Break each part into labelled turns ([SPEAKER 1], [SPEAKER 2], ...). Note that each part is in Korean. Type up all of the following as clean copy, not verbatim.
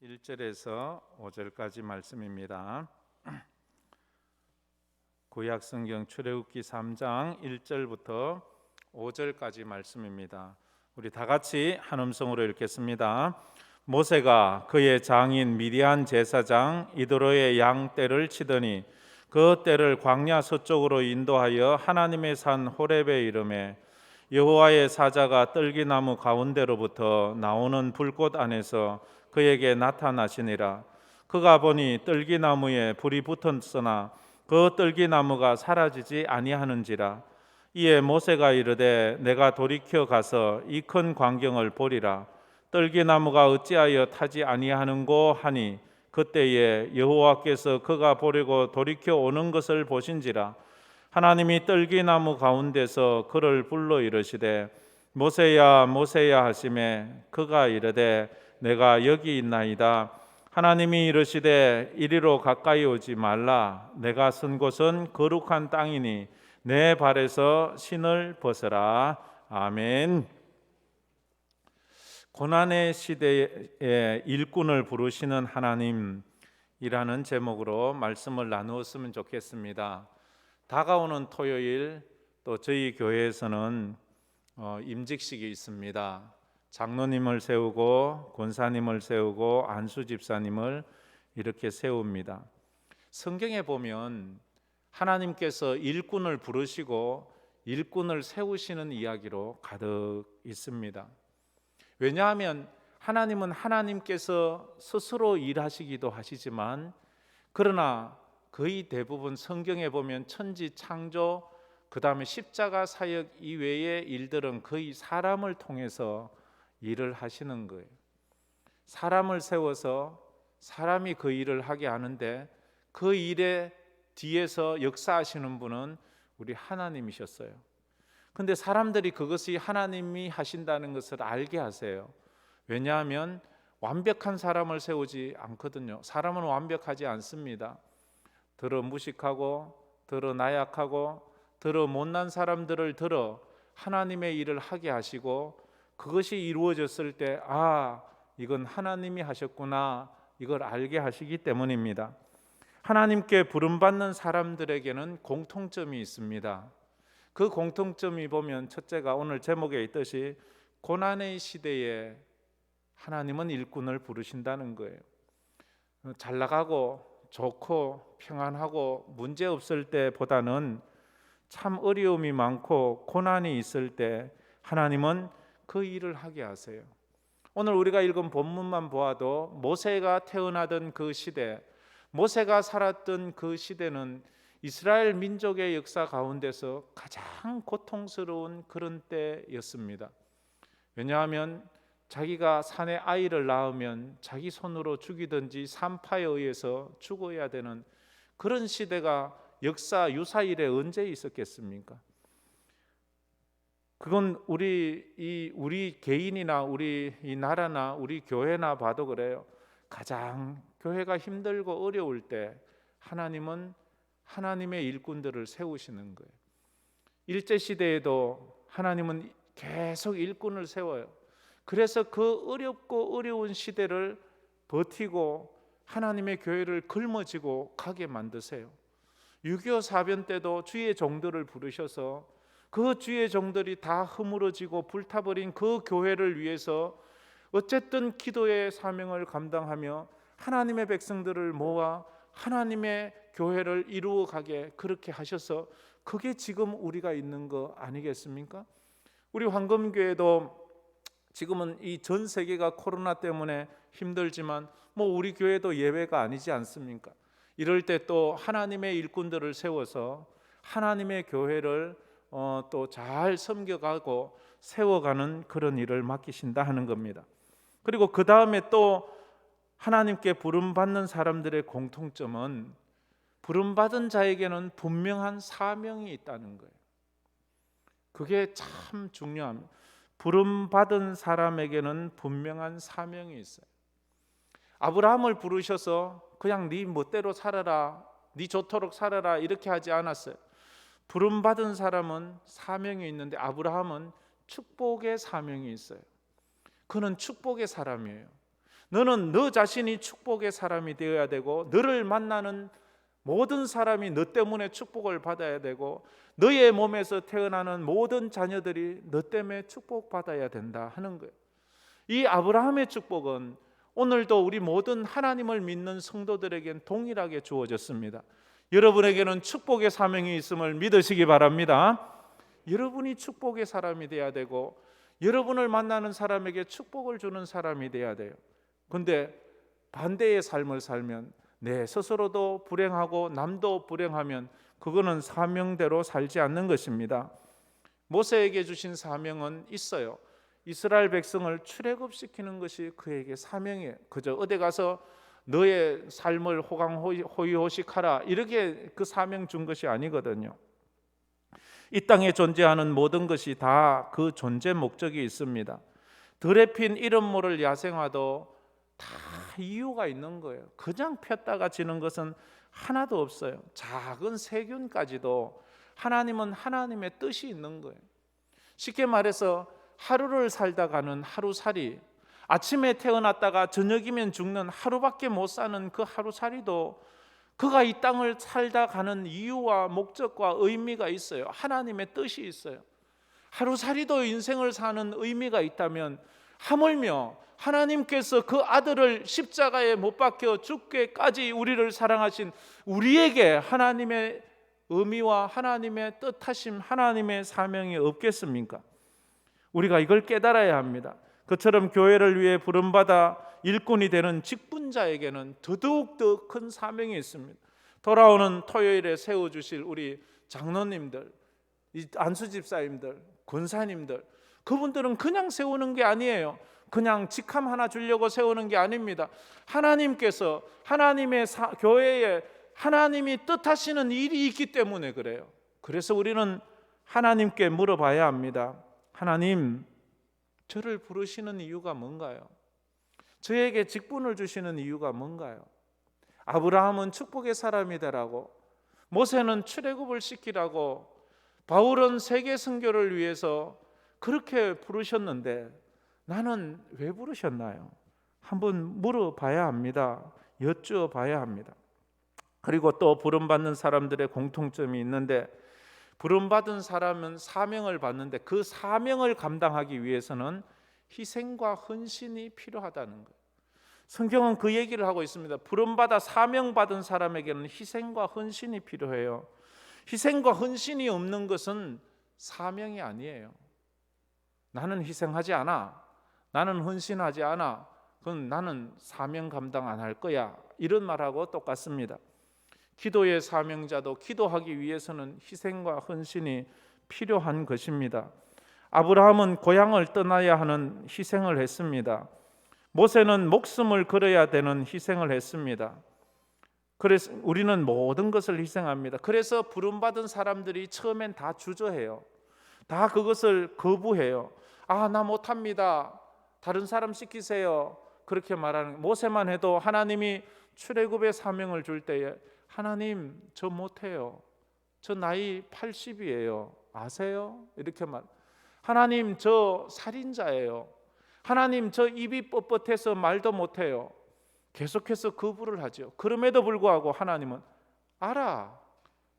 [SPEAKER 1] 1절에서 5절까지 말씀입니다. 구약성경 출애굽기 3장 1절부터 5절까지 말씀입니다. 우리 다 같이 한 음성으로 읽겠습니다. 모세가 그의 장인 미디안 제사장 이드로의 양 떼를 치더니 그 떼를 광야 서쪽으로 인도하여 하나님의 산 호렙에 이르매 여호와의 사자가 떨기나무 가운데로부터 나오는 불꽃 안에서 그에게 나타나시니라. 그가 보니 떨기나무에 불이 붙었으나 그 떨기나무가 사라지지 아니하는지라. 이에 모세가 이르되 내가 돌이켜 가서 이 큰 광경을 보리라. 떨기나무가 어찌하여 타지 아니하는고 하니 그때에 여호와께서 그가 보려고 돌이켜 오는 것을 보신지라. 하나님이 떨기나무 가운데서 그를 불러 이르시되 모세야 모세야 하시매 그가 이르되 내가 여기 있나이다. 하나님이 이르시되 이리로 가까이 오지 말라. 내가 선 곳은 거룩한 땅이니 내 발에서 신을 벗어라. 아멘. 고난의 시대에 일꾼을 부르시는 하나님이라는 제목으로 말씀을 나누었으면 좋겠습니다. 다가오는 토요일 또 저희 교회에서는 임직식이 있습니다. 장로님을 세우고 권사님을 세우고 안수 집사님을 이렇게 세웁니다. 성경에 보면 하나님께서 일꾼을 부르시고 일꾼을 세우시는 이야기로 가득 있습니다. 왜냐하면 하나님은 하나님께서 스스로 일하시기도 하시지만 그러나 거의 대부분 성경에 보면 천지 창조 그 다음에 십자가 사역 이외의 일들은 거의 사람을 통해서 일을 하시는 거예요. 사람을 세워서 사람이 그 일을 하게 하는데 그 일에 뒤에서 역사하시는 분은 우리 하나님이셨어요. 근데 사람들이 그것이 하나님이 하신다는 것을 알게 하세요. 왜냐하면 완벽한 사람을 세우지 않거든요. 사람은 완벽하지 않습니다. 더러 무식하고 더러 나약하고 더러 못난 사람들을 들어 하나님의 일을 하게 하시고 그것이 이루어졌을 때 이건 하나님이 하셨구나 이걸 알게 하시기 때문입니다. 하나님께 부름받는 사람들에게는 공통점이 있습니다. 그 공통점이 보면 첫째가 오늘 제목에 있듯이 고난의 시대에 하나님은 일꾼을 부르신다는 거예요. 잘 나가고 좋고 평안하고 문제 없을 때보다는 참 어려움이 많고 고난이 있을 때 하나님은 그 일을 하게 하세요. 오늘 우리가 읽은 본문만 보아도 모세가 태어나던 그 시대, 모세가 살았던 그 시대는 이스라엘 민족의 역사 가운데서 가장 고통스러운 그런 때였습니다. 왜냐하면 자기가 산에 아이를 낳으면 자기 손으로 죽이든지 산파에 의해서 죽어야 되는 그런 시대가 역사 유사일에 언제 있었겠습니까? 그건 우리 개인이나 우리 이 나라나 우리 교회나 봐도 그래요. 가장 교회가 힘들고 어려울 때 하나님은 하나님의 일꾼들을 세우시는 거예요. 일제 시대에도 하나님은 계속 일꾼을 세워요. 그래서 그 어렵고 어려운 시대를 버티고 하나님의 교회를 짊어지고 가게 만드세요. 6.25 사변 때도 주의 종들을 부르셔서 그 주의 종들이 다 허물어지고 불타버린 그 교회를 위해서 어쨌든 기도의 사명을 감당하며 하나님의 백성들을 모아 하나님의 교회를 이루어가게 그렇게 하셔서 그게 지금 우리가 있는 거 아니겠습니까? 우리 황금교회도 지금은 이 전 세계가 코로나 때문에 힘들지만 우리 교회도 예외가 아니지 않습니까? 이럴 때 또 하나님의 일꾼들을 세워서 하나님의 교회를 또 잘 섬겨가고 세워가는 그런 일을 맡기신다 하는 겁니다. 그리고 그 다음에 또 하나님께 부름받는 사람들의 공통점은 부름받은 자에게는 분명한 사명이 있다는 거예요. 그게 참 중요합니다. 부름받은 사람에게는 분명한 사명이 있어요. 아브라함을 부르셔서 그냥 네 멋대로 살아라, 네 좋도록 살아라 이렇게 하지 않았어요. 부름받은 사람은 사명이 있는데 아브라함은 축복의 사명이 있어요. 그는 축복의 사람이에요. 너는 너 자신이 축복의 사람이 되어야 되고, 너를 만나는 모든 사람이 너 때문에 축복을 받아야 되고, 너의 몸에서 태어나는 모든 자녀들이 너 때문에 축복받아야 된다 하는 거예요. 이 아브라함의 축복은 오늘도 우리 모든 하나님을 믿는 성도들에겐 동일하게 주어졌습니다. 여러분에게는 축복의 사명이 있음을 믿으시기 바랍니다. 여러분이 축복의 사람이 돼야 되고, 여러분을 만나는 사람에게 축복을 주는 사람이 돼야 돼요. 근데 반대의 삶을 살면, 내 스스로도 불행하고 남도 불행하면 그거는 사명대로 살지 않는 것입니다. 모세에게 주신 사명은 있어요. 이스라엘 백성을 출애굽시키는 것이 그에게 사명이에요. 그저 어디 가서 너의 삶을 호강호이호식하라 이렇게 그 사명 준 것이 아니거든요. 이 땅에 존재하는 모든 것이 다 그 존재 목적이 있습니다. 들에 핀 이름 모를 야생화도 다 이유가 있는 거예요. 그냥 폈다가 지는 것은 하나도 없어요. 작은 세균까지도 하나님은 하나님의 뜻이 있는 거예요. 쉽게 말해서 하루를 살다 가는 하루살이, 아침에 태어났다가 저녁이면 죽는 하루밖에 못 사는 그 하루살이도 그가 이 땅을 살다 가는 이유와 목적과 의미가 있어요. 하나님의 뜻이 있어요. 하루살이도 인생을 사는 의미가 있다면, 하물며 하나님께서 그 아들을 십자가에 못 박혀 죽게까지 우리를 사랑하신 우리에게 하나님의 의미와 하나님의 뜻하심, 하나님의 사명이 없겠습니까? 우리가 이걸 깨달아야 합니다. 그처럼 교회를 위해 부름받아 일꾼이 되는 직분자에게는 더더욱 더 큰 사명이 있습니다. 돌아오는 토요일에 세워주실 우리 장로님들, 이 안수집사님들, 권사님들, 그분들은 그냥 세우는 게 아니에요. 그냥 직함 하나 주려고 세우는 게 아닙니다. 하나님께서 하나님의 교회에 하나님이 뜻하시는 일이 있기 때문에 그래요. 그래서 우리는 하나님께 물어봐야 합니다. 하나님, 저를 부르시는 이유가 뭔가요? 저에게 직분을 주시는 이유가 뭔가요? 아브라함은 축복의 사람이 되라고, 모세는 출애굽을 시키라고, 바울은 세계 선교를 위해서 그렇게 부르셨는데 나는 왜 부르셨나요? 한번 물어봐야 합니다. 여쭈어봐야 합니다. 그리고 또 부름받는 사람들의 공통점이 있는데, 부름받은 사람은 사명을 받는데 그 사명을 감당하기 위해서는 희생과 헌신이 필요하다는 거예요. 성경은 그 얘기를 하고 있습니다. 부름받아 사명받은 사람에게는 희생과 헌신이 필요해요. 희생과 헌신이 없는 것은 사명이 아니에요. 나는 희생하지 않아, 나는 헌신하지 않아, 그건 나는 사명 감당 안 할 거야, 이런 말하고 똑같습니다. 기도의 사명자도 기도하기 위해서는 희생과 헌신이 필요한 것입니다. 아브라함은 고향을 떠나야 하는 희생을 했습니다. 모세는 목숨을 걸어야 되는 희생을 했습니다. 그래서 우리는 모든 것을 희생합니다. 그래서 부름받은 사람들이 처음엔 다 주저해요. 다 그것을 거부해요. 아, 나 못합니다, 다른 사람 시키세요, 그렇게 말하는. 모세만 해도 하나님이 출애굽의 사명을 줄 때에 하나님, 저 못해요, 저 나이 80이에요 아세요? 이렇게 말. 하나님, 저 살인자예요, 하나님, 저 입이 뻣뻣해서 말도 못해요. 계속해서 거부를 하죠. 그럼에도 불구하고 하나님은 알아,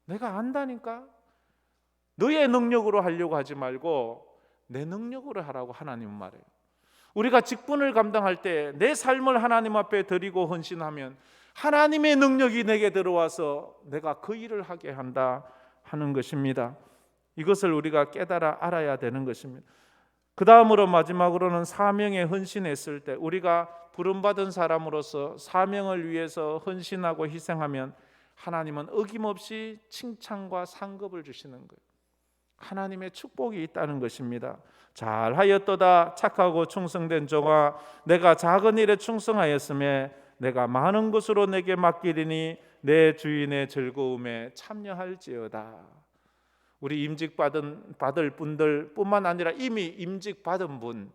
[SPEAKER 1] 내가 안다니까, 너의 능력으로 하려고 하지 말고 내 능력으로 하라고 하나님은 말해요. 우리가 직분을 감당할 때 내 삶을 하나님 앞에 드리고 헌신하면 하나님의 능력이 내게 들어와서 내가 그 일을 하게 한다 하는 것입니다. 이것을 우리가 깨달아 알아야 되는 것입니다. 그 다음으로 마지막으로는 사명에 헌신했을 때, 우리가 부름받은 사람으로서 사명을 위해서 헌신하고 희생하면 하나님은 어김없이 칭찬과 상급을 주시는 거예요. 하나님의 축복이 있다는 것입니다. 잘하였도다 착하고 충성된 종아, 내가 작은 일에 충성하였음에 내가 많은 것으로 내게 맡기리니 내 주인의 즐거움에 참여할지어다. 우리 임직받을 분들 뿐만 아니라 이미 임직받은 분,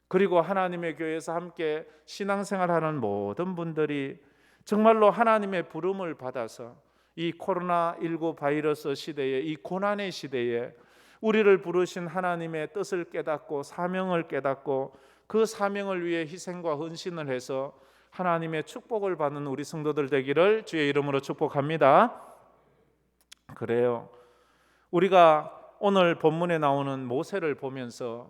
[SPEAKER 1] 그리고 하나님의 교회에서 함께 신앙생활하는 모든 분들이 정말로 하나님의 부름을 받아서 이 코로나19 바이러스 시대에, 이 고난의 시대에 우리를 부르신 하나님의 뜻을 깨닫고 사명을 깨닫고 그 사명을 위해 희생과 헌신을 해서 하나님의 축복을 받는 우리 성도들 되기를 주의 이름으로 축복합니다. 그래요. 우리가 오늘 본문에 나오는 모세를 보면서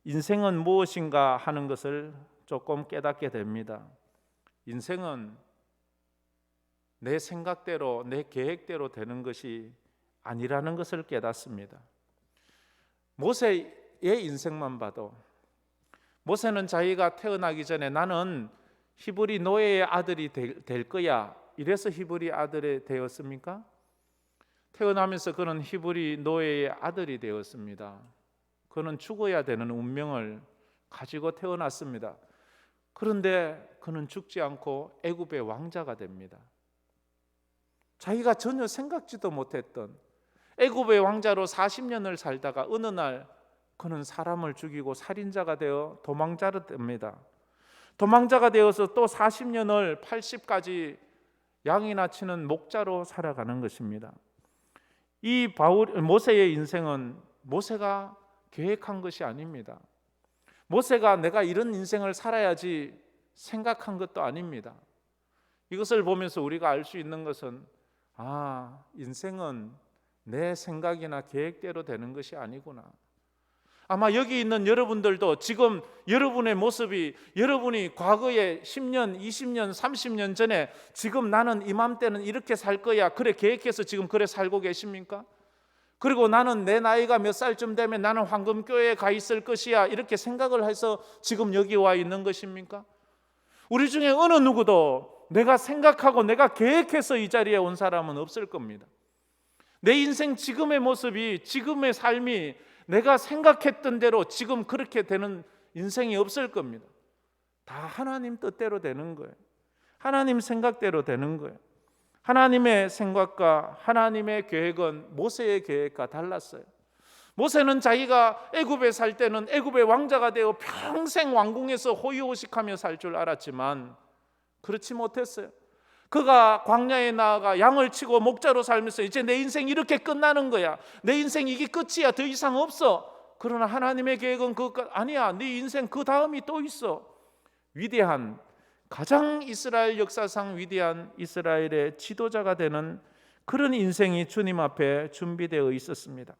[SPEAKER 1] 인생은 무엇인가 하는 것을 조금 깨닫게 됩니다. 인생은 내 생각대로, 내 계획대로 되는 것이 아니라는 것을 깨닫습니다. 모세의 인생만 봐도 모세는 자기가 태어나기 전에 나는 히브리 노예의 아들이 될 거야, 이래서 히브리 아들이 되었습니까? 태어나면서 그는 히브리 노예의 아들이 되었습니다. 그는 죽어야 되는 운명을 가지고 태어났습니다. 그런데 그는 죽지 않고 애굽의 왕자가 됩니다. 자기가 전혀 생각지도 못했던 애굽의 왕자로 40년을 살다가 어느 날 그는 사람을 죽이고 살인자가 되어 도망자가 됩니다. 도망자가 되어서 또 40년을 80까지 양이나 치는 목자로 살아가는 것입니다. 이 모세의 인생은 모세가 계획한 것이 아닙니다. 모세가 내가 이런 인생을 살아야지 생각한 것도 아닙니다. 이것을 보면서 우리가 알 수 있는 것은 인생은 내 생각이나 계획대로 되는 것이 아니구나. 아마 여기 있는 여러분들도 지금 여러분의 모습이 여러분이 과거에 10년, 20년, 30년 전에 지금 나는 이맘때는 이렇게 살 거야, 그래 계획해서 지금 그래 살고 계십니까? 그리고 나는 내 나이가 몇 살쯤 되면 나는 황금교회에 가 있을 것이야, 이렇게 생각을 해서 지금 여기 와 있는 것입니까? 우리 중에 어느 누구도 내가 생각하고 내가 계획해서 이 자리에 온 사람은 없을 겁니다. 내 인생 지금의 모습이, 지금의 삶이 내가 생각했던 대로 지금 그렇게 되는 인생이 없을 겁니다. 다 하나님 뜻대로 되는 거예요. 하나님 생각대로 되는 거예요. 하나님의 생각과 하나님의 계획은 모세의 계획과 달랐어요. 모세는 자기가 애굽에 살 때는 애굽의 왕자가 되어 평생 왕궁에서 호의호식하며 살 줄 알았지만 그렇지 못했어요. 그가 광야에 나아가 양을 치고 목자로 살면서 이제 내 인생 이렇게 끝나는 거야, 내 인생 이게 끝이야, 더 이상 없어. 그러나 하나님의 계획은 아니야, 네 인생 그 다음이 또 있어. 위대한, 가장 이스라엘 역사상 위대한 이스라엘의 지도자가 되는 그런 인생이 주님 앞에 준비되어 있었습니다.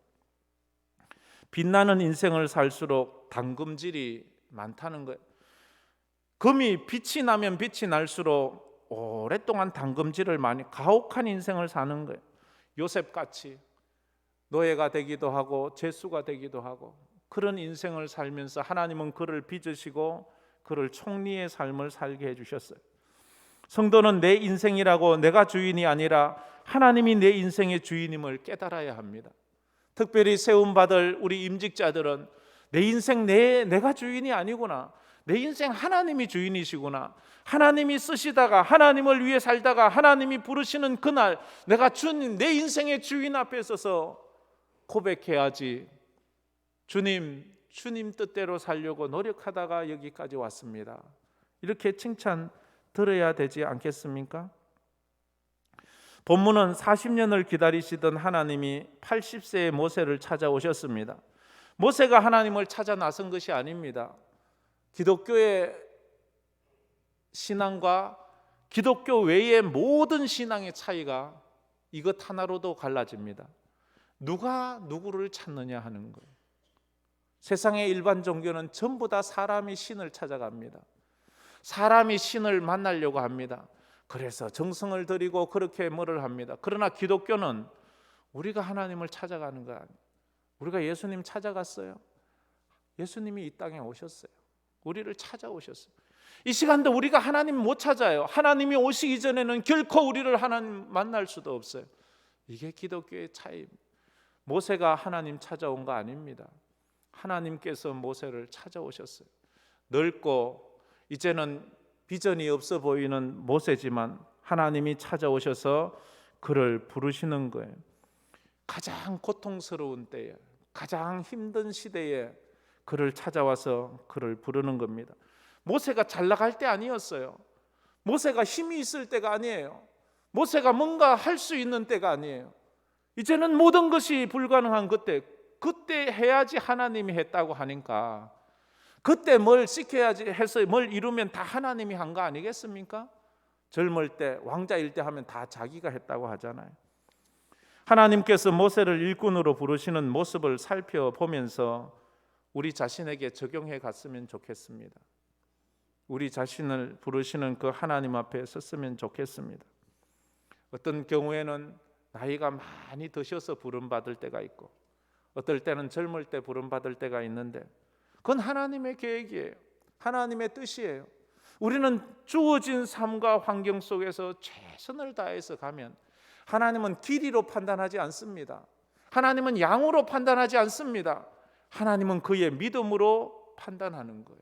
[SPEAKER 1] 빛나는 인생을 살수록 담금질이 많다는 거예요. 금이 빛이 나면 빛이 날수록 오랫동안 담금질을 많이, 가혹한 인생을 사는 거예요. 요셉같이 노예가 되기도 하고 죄수가 되기도 하고 그런 인생을 살면서 하나님은 그를 빚으시고 그를 총리의 삶을 살게 해주셨어요. 성도는 내 인생이라고 내가 주인이 아니라 하나님이 내 인생의 주인임을 깨달아야 합니다. 특별히 세움받을 우리 임직자들은 내 인생 내가 주인이 아니구나, 내 인생 하나님이 주인이시구나, 하나님이 쓰시다가 하나님을 위해 살다가 하나님이 부르시는 그날 내가 내 인생의 주인 앞에 서서 고백해야지. 주님 뜻대로 살려고 노력하다가 여기까지 왔습니다, 이렇게 칭찬 들어야 되지 않겠습니까? 본문은 40년을 기다리시던 하나님이 80세의 모세를 찾아오셨습니다. 모세가 하나님을 찾아 나선 것이 아닙니다. 기독교의 신앙과 기독교 외의 모든 신앙의 차이가 이것 하나로도 갈라집니다. 누가 누구를 찾느냐 하는 거예요. 세상의 일반 종교는 전부 다 사람이 신을 찾아갑니다. 사람이 신을 만나려고 합니다. 그래서 정성을 들이고 그렇게 뭐를 합니다. 그러나 기독교는 우리가 하나님을 찾아가는 거 아니에요. 우리가 예수님 찾아갔어요. 예수님이 이 땅에 오셨어요. 우리를 찾아오셨어요. 이 시간도 우리가 하나님 못 찾아요. 하나님이 오시기 전에는 결코 우리를 하나님 만날 수도 없어요. 이게 기독교의 차이입니다. 모세가 하나님 찾아온 거 아닙니다. 하나님께서 모세를 찾아오셨어요. 넓고 이제는 비전이 없어 보이는 모세지만 하나님이 찾아오셔서 그를 부르시는 거예요. 가장 고통스러운 때에, 가장 힘든 시대에 그를 찾아와서 그를 부르는 겁니다. 모세가 잘 나갈 때 아니었어요. 모세가 힘이 있을 때가 아니에요. 모세가 뭔가 할 수 있는 때가 아니에요. 이제는 모든 것이 불가능한 그때 해야지 하나님이 했다고 하니까 그때 뭘 시켜야지 해서 뭘 이루면 다 하나님이 한 거 아니겠습니까? 젊을 때 왕자일 때 하면 다 자기가 했다고 하잖아요. 하나님께서 모세를 일꾼으로 부르시는 모습을 살펴보면서 우리 자신에게 적용해 갔으면 좋겠습니다. 우리 자신을 부르시는 그 하나님 앞에 섰으면 좋겠습니다. 어떤 경우에는 나이가 많이 드셔서 부름받을 때가 있고, 어떨 때는 젊을 때 부름받을 때가 있는데, 그건 하나님의 계획이에요. 하나님의 뜻이에요. 우리는 주어진 삶과 환경 속에서 최선을 다해서 가면 하나님은 길이로 판단하지 않습니다. 하나님은 양으로 판단하지 않습니다. 하나님은 그의 믿음으로 판단하는 거예요.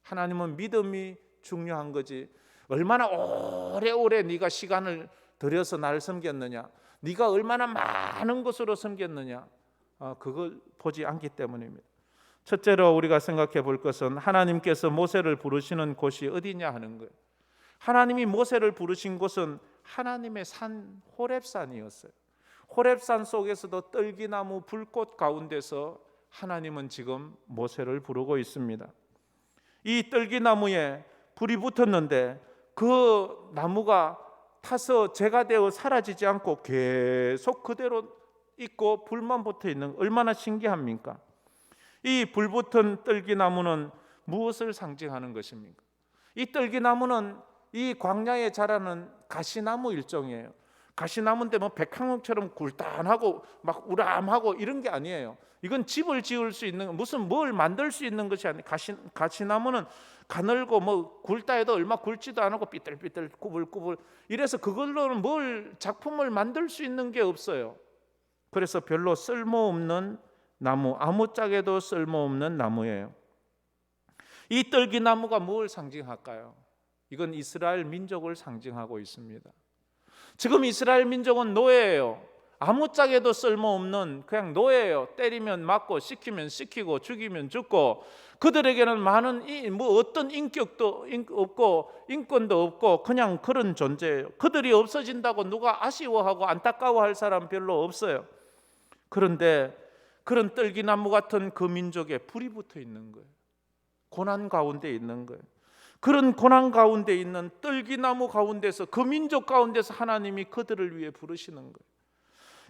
[SPEAKER 1] 하나님은 믿음이 중요한 거지, 얼마나 오래오래 네가 시간을 들여서 나를 섬겼느냐, 네가 얼마나 많은 것으로 섬겼느냐, 그걸 보지 않기 때문입니다. 첫째로 우리가 생각해 볼 것은 하나님께서 모세를 부르시는 곳이 어디냐 하는 거예요. 하나님이 모세를 부르신 곳은 하나님의 산 호렙산이었어요. 호렙산 속에서도 떨기나무 불꽃 가운데서 하나님은 지금 모세를 부르고 있습니다. 이 떨기나무에 불이 붙었는데 그 나무가 타서 재가 되어 사라지지 않고 계속 그대로 있고 불만 붙어 있는, 얼마나 신기합니까? 이 불붙은 떨기나무는 무엇을 상징하는 것입니까? 이 떨기나무는 이 광야에 자라는 가시나무 일종이에요. 가시나무인데 뭐 백향목처럼 굴단하고 막 우람하고 이런 게 아니에요. 이건 집을 지을 수 있는, 무슨 뭘 만들 수 있는 것이 아니에요. 가시나무는 가늘고 뭐 굵다 해도 얼마 굵지도 않고 삐뚤삐뚤 꾸불꾸불 이래서 그걸로는 뭘 작품을 만들 수 있는 게 없어요. 그래서 별로 쓸모없는 나무, 아무짝에도 쓸모없는 나무예요. 이 떨기나무가 뭘 상징할까요? 이건 이스라엘 민족을 상징하고 있습니다. 지금 이스라엘 민족은 노예예요. 아무짝에도 쓸모없는 그냥 노예예요. 때리면 맞고 시키면 시키고 죽이면 죽고, 그들에게는 많은 뭐 어떤 인격도 없고 인권도 없고 그냥 그런 존재예요. 그들이 없어진다고 누가 아쉬워하고 안타까워할 사람 별로 없어요. 그런데 그런 떨기나무 같은 그 민족에 불이 붙어 있는 거예요. 고난 가운데 있는 거예요. 그런 고난 가운데 있는 떨기나무 가운데서, 그 민족 가운데서 하나님이 그들을 위해 부르시는 거예요.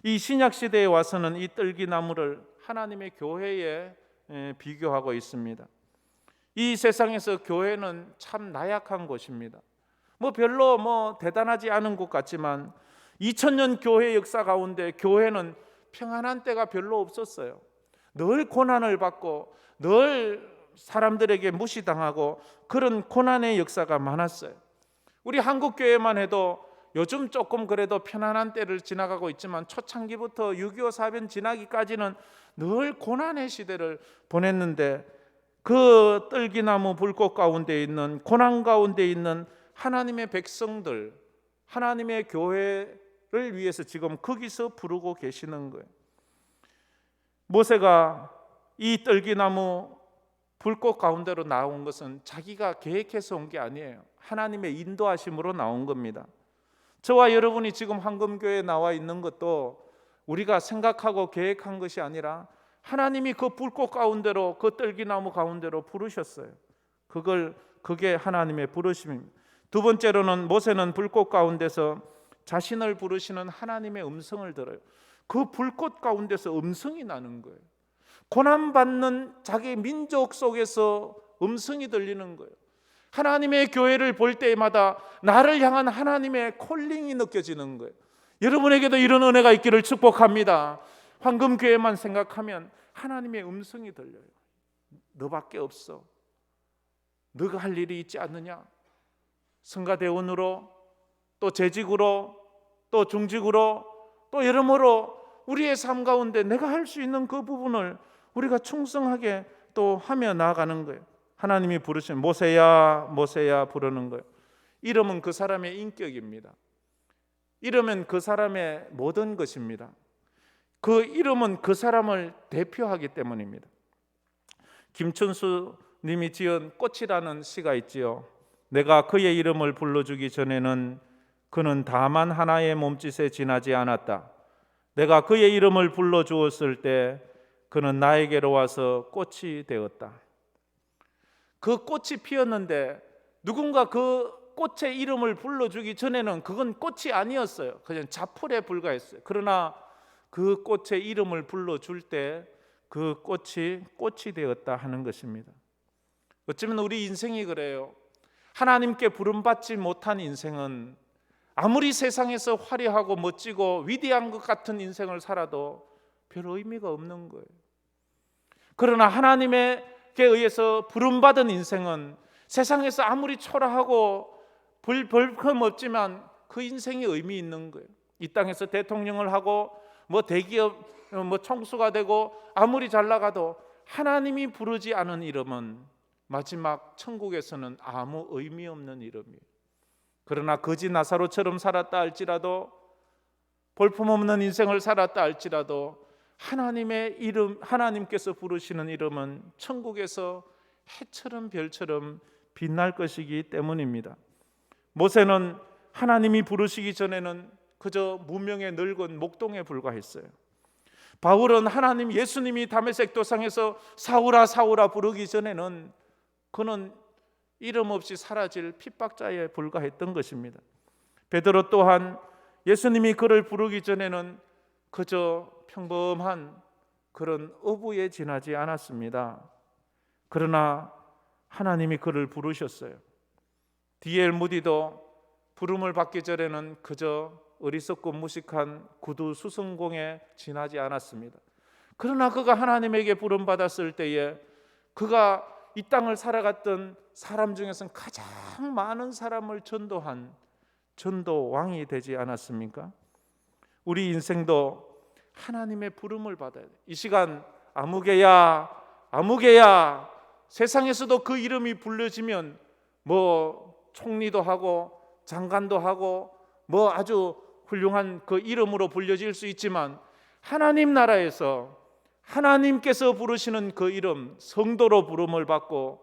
[SPEAKER 1] 이 신약 시대에 와서는 이 떨기나무를 하나님의 교회에 비교하고 있습니다. 이 세상에서 교회는 참 나약한 곳입니다. 별로 대단하지 않은 것 같지만 2000년 교회 역사 가운데 교회는 평안한 때가 별로 없었어요. 늘 고난을 받고 늘 사람들에게 무시당하고 그런 고난의 역사가 많았어요. 우리 한국 교회만 해도 요즘 조금 그래도 편안한 때를 지나가고 있지만 초창기부터 6.25 사변 지나기까지는 늘 고난의 시대를 보냈는데, 그 떨기나무 불꽃 가운데 있는, 고난 가운데 있는 하나님의 백성들, 하나님의 교회를 위해서 지금 거기서 부르고 계시는 거예요. 모세가 이 떨기나무 불꽃 가운데로 나온 것은 자기가 계획해서 온 게 아니에요. 하나님의 인도하심으로 나온 겁니다. 저와 여러분이 지금 황금교회에 나와 있는 것도 우리가 생각하고 계획한 것이 아니라 하나님이 그 불꽃 가운데로, 그 떨기나무 가운데로 부르셨어요. 그게 하나님의 부르심입니다. 두 번째로는 모세는 불꽃 가운데서 자신을 부르시는 하나님의 음성을 들어요. 그 불꽃 가운데서 음성이 나는 거예요. 고난받는 자기 민족 속에서 음성이 들리는 거예요. 하나님의 교회를 볼 때마다 나를 향한 하나님의 콜링이 느껴지는 거예요. 여러분에게도 이런 은혜가 있기를 축복합니다. 황금교회만 생각하면 하나님의 음성이 들려요. 너밖에 없어. 너가 할 일이 있지 않느냐? 성가대원으로, 또 재직으로, 또 중직으로, 또 여러모로 우리의 삶 가운데 내가 할 수 있는 그 부분을 우리가 충성하게 또 하며 나아가는 거예요. 하나님이 부르신 모세야 모세야 부르는 거예요. 이름은 그 사람의 인격입니다. 이름은 그 사람의 모든 것입니다. 그 이름은 그 사람을 대표하기 때문입니다. 김춘수 님이 지은 꽃이라는 시가 있지요. 내가 그의 이름을 불러주기 전에는 그는 다만 하나의 몸짓에 지나지 않았다. 내가 그의 이름을 불러주었을 때 그는 나에게로 와서 꽃이 되었다. 그 꽃이 피었는데 누군가 그 꽃의 이름을 불러주기 전에는 그건 꽃이 아니었어요. 그냥 자풀에 불과했어요. 그러나 그 꽃의 이름을 불러줄 때 그 꽃이 되었다 하는 것입니다. 어쩌면 우리 인생이 그래요. 하나님께 부름받지 못한 인생은 아무리 세상에서 화려하고 멋지고 위대한 것 같은 인생을 살아도 별 의미가 없는 거예요. 그러나 하나님께 의해서 부름받은 인생은 세상에서 아무리 초라하고 볼품 없지만 그 인생이 의미 있는 거예요. 이 땅에서 대통령을 하고 대기업 총수가 되고 아무리 잘 나가도 하나님이 부르지 않은 이름은 마지막 천국에서는 아무 의미 없는 이름이에요. 그러나 거지 나사로처럼 살았다 할지라도 볼품없는 인생을 살았다 할지라도 하나님의 이름, 하나님께서 부르시는 이름은 천국에서 해처럼 별처럼 빛날 것이기 때문입니다. 모세는 하나님이 부르시기 전에는 그저 무명의 늙은 목동에 불과했어요. 바울은 예수님이 다메섹 도상에서 사울아 사울아 부르기 전에는 그는 이름 없이 사라질 핍박자에 불과했던 것입니다. 베드로 또한 예수님이 그를 부르기 전에는 그저 평범한 그런 어부에 지나지 않았습니다. 그러나 하나님이 그를 부르셨어요. D.L. 무디도 부름을 받기 전에는 그저 어리석고 무식한 구두 수성공에 지나지 않았습니다. 그러나 그가 하나님에게 부름받았을 때에 그가 이 땅을 살아갔던 사람 중에서는 가장 많은 사람을 전도한 전도왕이 되지 않았습니까? 우리 인생도 하나님의 부름을 받아야 돼요. 이 시간 아무개야 아무개야, 세상에서도 그 이름이 불려지면 총리도 하고 장관도 하고 아주 훌륭한 그 이름으로 불려질 수 있지만 하나님 나라에서 하나님께서 부르시는 그 이름, 성도로 부름을 받고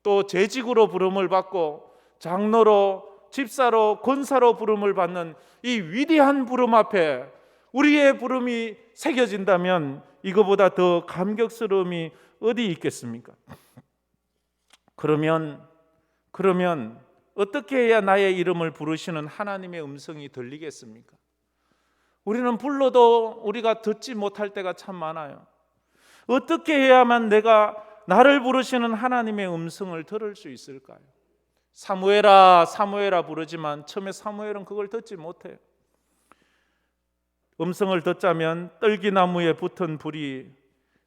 [SPEAKER 1] 또 재직으로 부름을 받고 장로로, 집사로, 권사로 부름을 받는 이 위대한 부름 앞에 우리의 부름이 새겨진다면 이거보다 더 감격스러움이 어디 있겠습니까? 그러면 어떻게 해야 나의 이름을 부르시는 하나님의 음성이 들리겠습니까? 우리는 불러도 우리가 듣지 못할 때가 참 많아요. 어떻게 해야만 내가 나를 부르시는 하나님의 음성을 들을 수 있을까요? 사무엘아 사무엘아 부르지만 처음에 사무엘은 그걸 듣지 못해요. 음성을 듣자면 떨기나무에 붙은 불이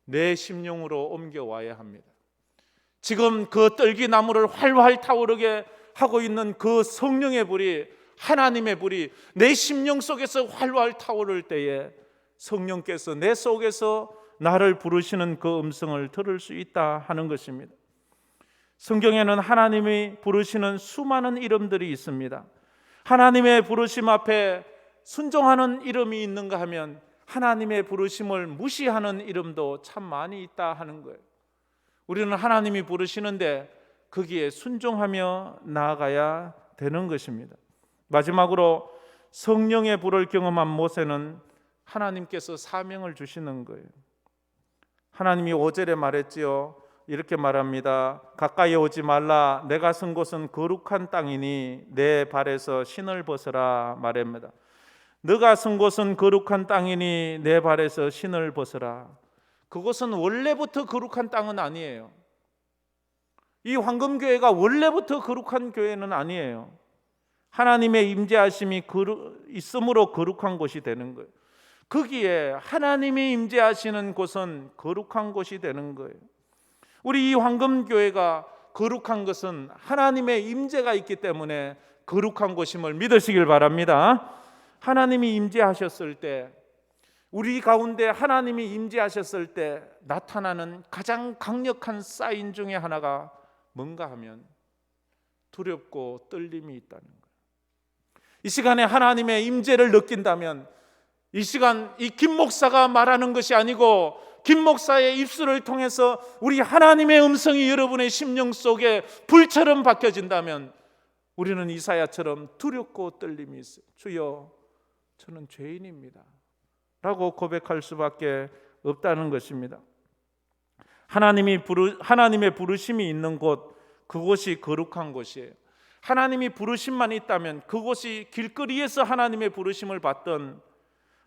[SPEAKER 1] 내 심령으로 옮겨와야 합니다. 지금 그 떨기나무를 활활 타오르게 하고 있는 그 성령의 불이, 하나님의 불이 내 심령 속에서 활활 타오를 때에 성령께서 내 속에서 나를 부르시는 그 음성을 들을 수 있다 하는 것입니다. 성경에는 하나님이 부르시는 수많은 이름들이 있습니다. 하나님의 부르심 앞에 순종하는 이름이 있는가 하면 하나님의 부르심을 무시하는 이름도 참 많이 있다 하는 거예요. 우리는 하나님이 부르시는데 거기에 순종하며 나아가야 되는 것입니다. 마지막으로 성령의 불을 경험한 모세는 하나님께서 사명을 주시는 거예요. 하나님이 5절에 말했지요. 이렇게 말합니다. 가까이 오지 말라. 내가 선 곳은 거룩한 땅이니 내 발에서 신을 벗어라 말합니다. 너가 선 곳은 거룩한 땅이니 내 발에서 신을 벗어라. 그곳은 원래부터 거룩한 땅은 아니에요. 이 황금교회가 원래부터 거룩한 교회는 아니에요. 하나님의 임재하심이 있음으로 거룩한 곳이 되는 거예요. 거기에 하나님이 임재하시는 곳은 거룩한 곳이 되는 거예요. 우리 이 황금교회가 거룩한 것은 하나님의 임재가 있기 때문에 거룩한 곳임을 믿으시길 바랍니다. 하나님이 임재하셨을 때, 우리 가운데 하나님이 임재하셨을 때 나타나는 가장 강력한 사인 중에 하나가 뭔가 하면 두렵고 떨림이 있다는 거예요. 이 시간에 하나님의 임재를 느낀다면 이 시간 이 김 목사가 말하는 것이 아니고 김 목사의 입술을 통해서 우리 하나님의 음성이 여러분의 심령 속에 불처럼 박혀진다면 우리는 이사야처럼 두렵고 떨림이 있어요. 주여, 저는 죄인입니다 라고 고백할 수밖에 없다는 것입니다. 하나님의 부르심이 있는 곳, 그곳이 거룩한 곳이에요. 하나님이 부르심만 있다면 그곳이 길거리에서 하나님의 부르심을 받던,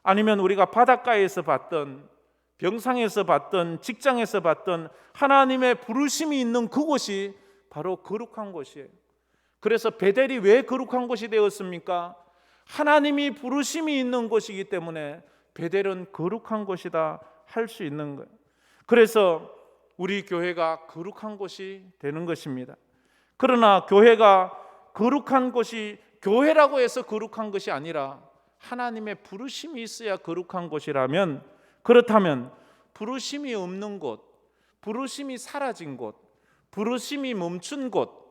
[SPEAKER 1] 아니면 우리가 바닷가에서 받던, 병상에서 받던, 직장에서 받던 하나님의 부르심이 있는 그곳이 바로 거룩한 곳이에요. 그래서 베델이 왜 거룩한 곳이 되었습니까? 하나님이 부르심이 있는 곳이기 때문에 베델은 거룩한 곳이다 할 수 있는 거예요. 그래서 우리 교회가 거룩한 곳이 되는 것입니다. 그러나 교회가 거룩한 곳이 교회라고 해서 거룩한 것이 아니라 하나님의 부르심이 있어야 거룩한 곳이라면, 그렇다면 부르심이 없는 곳, 부르심이 사라진 곳, 부르심이 멈춘 곳,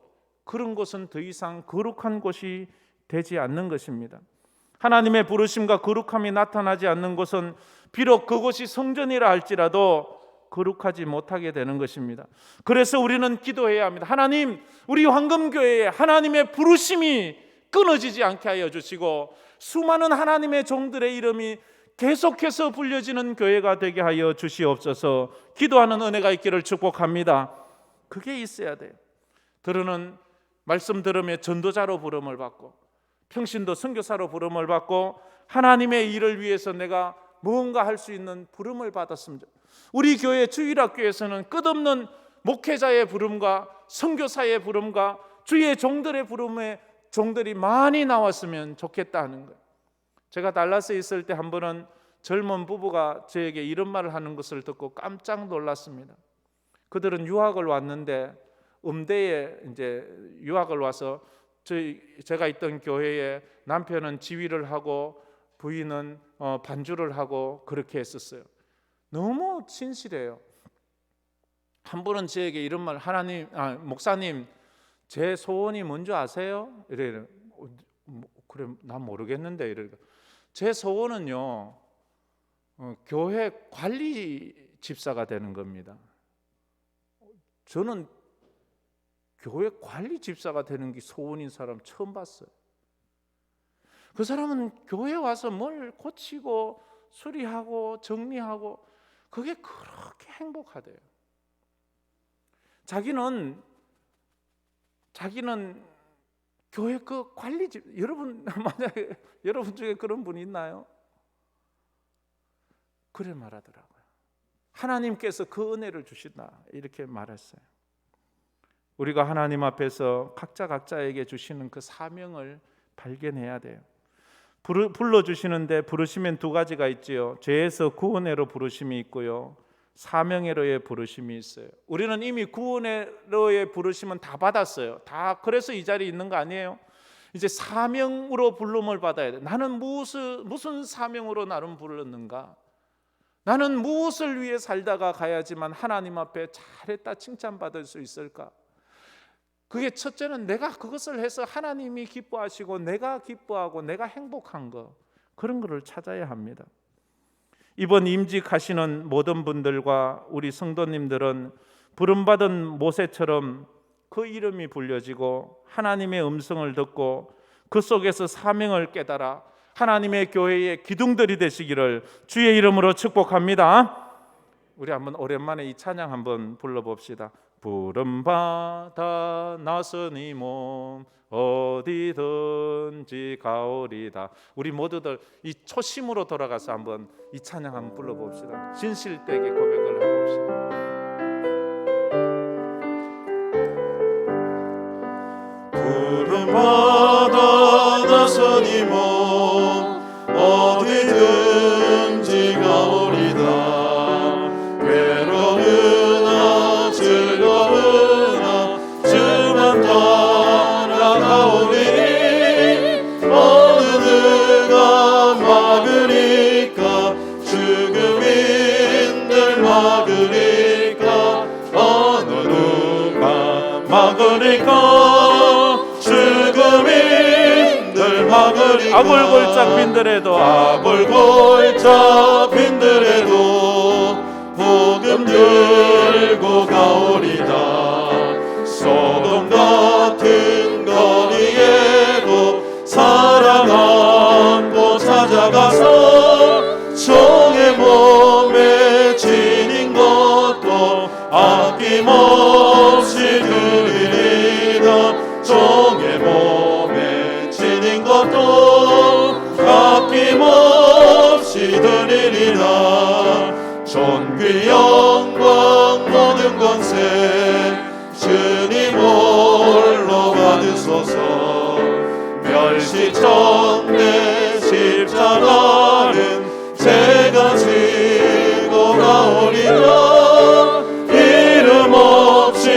[SPEAKER 1] 그런 곳은 더 이상 거룩한 곳이 되지 않는 것입니다. 하나님의 부르심과 거룩함이 나타나지 않는 곳은 비록 그곳이 성전이라 할지라도 거룩하지 못하게 되는 것입니다. 그래서 우리는 기도해야 합니다. 하나님, 우리 황금교회에 하나님의 부르심이 끊어지지 않게 하여 주시고 수많은 하나님의 종들의 이름이 계속해서 불려지는 교회가 되게 하여 주시옵소서. 기도하는 은혜가 있기를 축복합니다. 그게 있어야 돼요. 들으는 말씀 들으며 전도자로 부름을 받고 평신도 선교사로 부름을 받고 하나님의 일을 위해서 내가 무언가 할 수 있는 부름을 받았습니다. 우리 교회 주일학교에서는 끝없는 목회자의 부름과 선교사의 부름과 주의 종들의 부름에 종들이 많이 나왔으면 좋겠다 하는 거예요. 제가 달라스에 있을 때 한 번은 젊은 부부가 저에게 이런 말을 하는 것을 듣고 깜짝 놀랐습니다. 그들은 유학을 왔는데 음대에 이제 유학을 와서 제가 있던 교회에 남편은 지휘를 하고 부인은 반주를 하고 그렇게 했었어요. 너무 친실해요. 한 분은 저에게 이런 말, 목사님, 제 소원이 뭔지 아세요? 이래요. 그래, 난 모르겠는데 이러니까 제 소원은요, 교회 관리 집사가 되는 겁니다. 저는 교회 관리 집사가 되는 게 소원인 사람 처음 봤어요. 그 사람은 교회 와서 뭘 고치고 수리하고 정리하고 그게 그렇게 행복하대요. 자기는 교회 그 관리집, 여러분 만약에 여러분 중에 그런 분이 있나요? 그래 말하더라고요. 하나님께서 그 은혜를 주신다 이렇게 말했어요. 우리가 하나님 앞에서 각자에게 주시는 그 사명을 발견해야 돼요. 불러주시는데 부르시면 두 가지가 있지요. 죄에서 구원해로 부르심이 있고요, 사명해로의 부르심이 있어요. 우리는 이미 구원해로의 부르심은 다 받았어요. 다 그래서 이 자리에 있는 거 아니에요. 이제 사명으로 부름을 받아야 돼. 나는 무슨 사명으로 나를 불렀는가? 나는 무엇을 위해 살다가 가야지만 하나님 앞에 잘했다 칭찬받을 수 있을까? 그게 첫째는 내가 그것을 해서 하나님이 기뻐하시고 내가 기뻐하고 내가 행복한 거, 그런 거를 찾아야 합니다. 이번 임직하시는 모든 분들과 우리 성도님들은 부름받은 모세처럼 그 이름이 불려지고 하나님의 음성을 듣고 그 속에서 사명을 깨달아 하나님의 교회의 기둥들이 되시기를 주의 이름으로 축복합니다. 우리 한번 오랜만에 이 찬양 한번 불러봅시다. 부름받아 나서니 몸 어디든지 가오리다. 우리 모두들 이 초심으로 돌아가서 한번 이 찬양 한번 불러봅시다. 진실되게 고백을 해봅시다.
[SPEAKER 2] 부름받아 나서니 몸 어디든지 가오리다. 괴로우나 즐거우나 주만 따라가오니 어느 누가 막으리까? 죽음인들 막으리까? 어느 누가 막으리까? 죽음인들 막으리까?
[SPEAKER 1] 아골골짝 빈들에도
[SPEAKER 2] 아골골짝 빈들에도 복음 들고 가오리다. 소돔 같은 거리에도 사랑 안고 찾아가서 종의 몸에 지닌 것도 아낌없이 드리리. 또 아낌없이 드리리라. 존귀 영광 모든 권세 주님 홀로 받으소서. 멸시정내 십자가는 제가 지고 가오리라. 이름 없이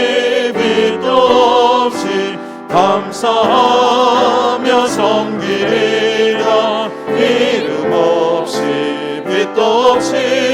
[SPEAKER 2] 빛도 없이 감사하며 섬기리라. 이름 없이 빛도 없이